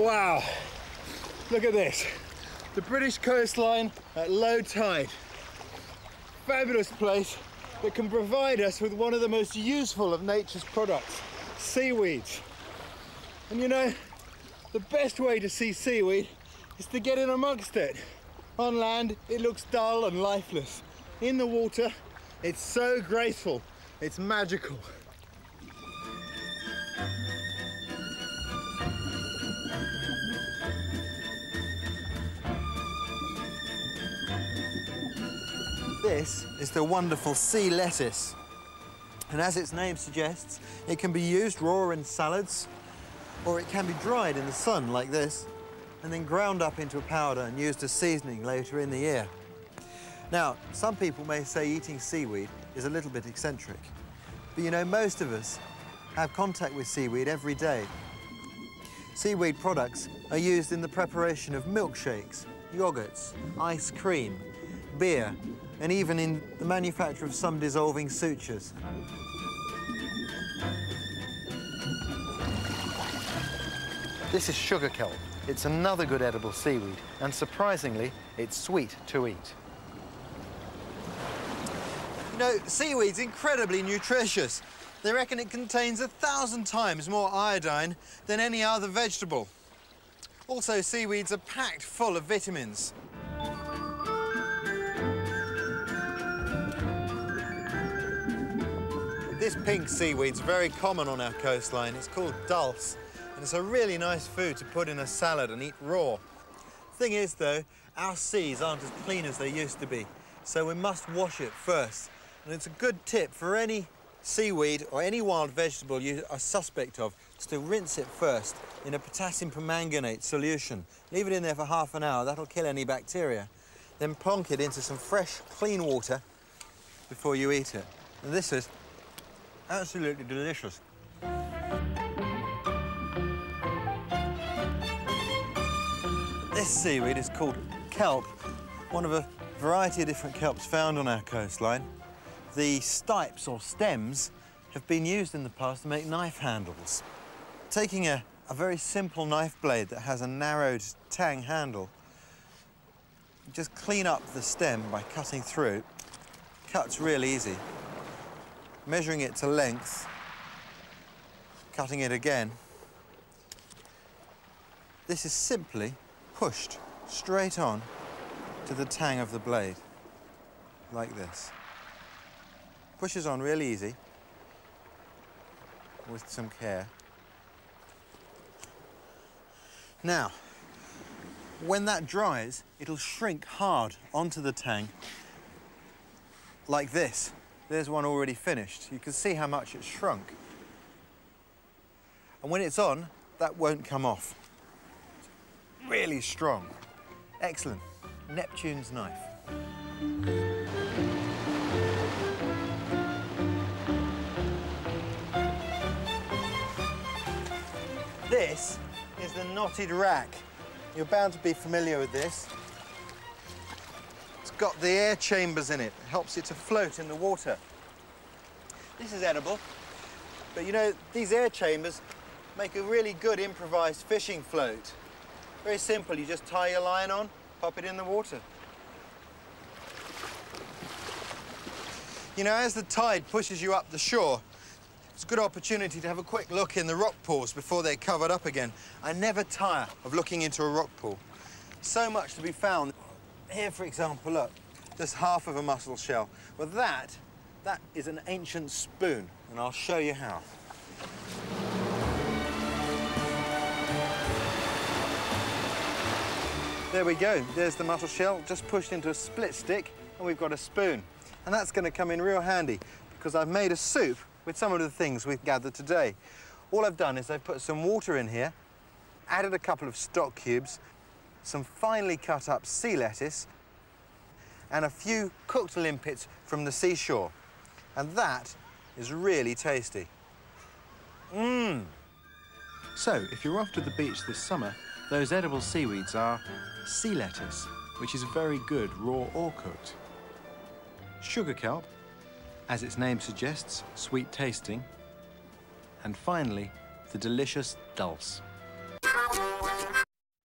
Wow, look at this. The British coastline at low tide. Fabulous place that can provide us with one of the most useful of nature's products, seaweeds. And you know, the best way to see seaweed is to get in amongst it. On land, it looks dull and lifeless. In the water, it's so graceful, it's magical. This is the wonderful sea lettuce. And as its name suggests, it can be used raw in salads, or it can be dried in the sun like this, and then ground up into a powder and used as seasoning later in the year. Now, some people may say eating seaweed is a little bit eccentric, but you know, most of us have contact with seaweed every day. Seaweed products are used in the preparation of milkshakes, yogurts, ice cream, beer, and even in the manufacture of some dissolving sutures. This is sugar kelp. It's another good edible seaweed, and surprisingly, it's sweet to eat. You know, seaweed's incredibly nutritious. They reckon it contains 1,000 times more iodine than any other vegetable. Also, seaweeds are packed full of vitamins. This pink seaweed's very common on our coastline. It's called Dolfs, and it's a really nice food to put in a salad and eat raw. Thing is, though, our seas aren't as clean as they used to be, so we must wash it first. And it's a good tip for any seaweed or any wild vegetable you are suspect of, is to rinse it first in a potassium permanganate solution. Leave it in there for half an hour, that'll kill any bacteria. Then plonk it into some fresh, clean water before you eat it. And this is absolutely delicious. This seaweed is called kelp, one of a variety of different kelps found on our coastline. The stipes or stems have been used in the past to make knife handles. Taking a very simple knife blade that has a narrowed tang handle, just clean up the stem by cutting through. Cuts real easy. Measuring it to length, cutting it again. This is simply pushed straight on to the tang of the blade, like this. Pushes on real easy, with some care. Now, when that dries, it'll shrink hard onto the tang, like this. There's one already finished. You can see how much it's shrunk. And when it's on, that won't come off. It's really strong. Excellent. Neptune's knife. This is the knotted rack. You're bound to be familiar with this. It's got the air chambers in it. It helps it to float in the water. This is edible, but you know, these air chambers make a really good improvised fishing float. Very simple, you just tie your line on, pop it in the water. You know, as the tide pushes you up the shore, it's a good opportunity to have a quick look in the rock pools before they're covered up again. I never tire of looking into a rock pool. So much to be found. Here, for example, look, just half of a mussel shell. Well, that is an ancient spoon, and I'll show you how. There we go. There's the mussel shell, just pushed into a split stick, and we've got a spoon. And that's going to come in real handy, because I've made a soup with some of the things we've gathered today. All I've done is I've put some water in here, added a couple of stock cubes, some finely cut up sea lettuce, and a few cooked limpets from the seashore. And that is really tasty. Mmm. So, if you're off to the beach this summer, those edible seaweeds are sea lettuce, which is very good raw or cooked, sugar kelp, as its name suggests, sweet tasting, and finally, the delicious dulse.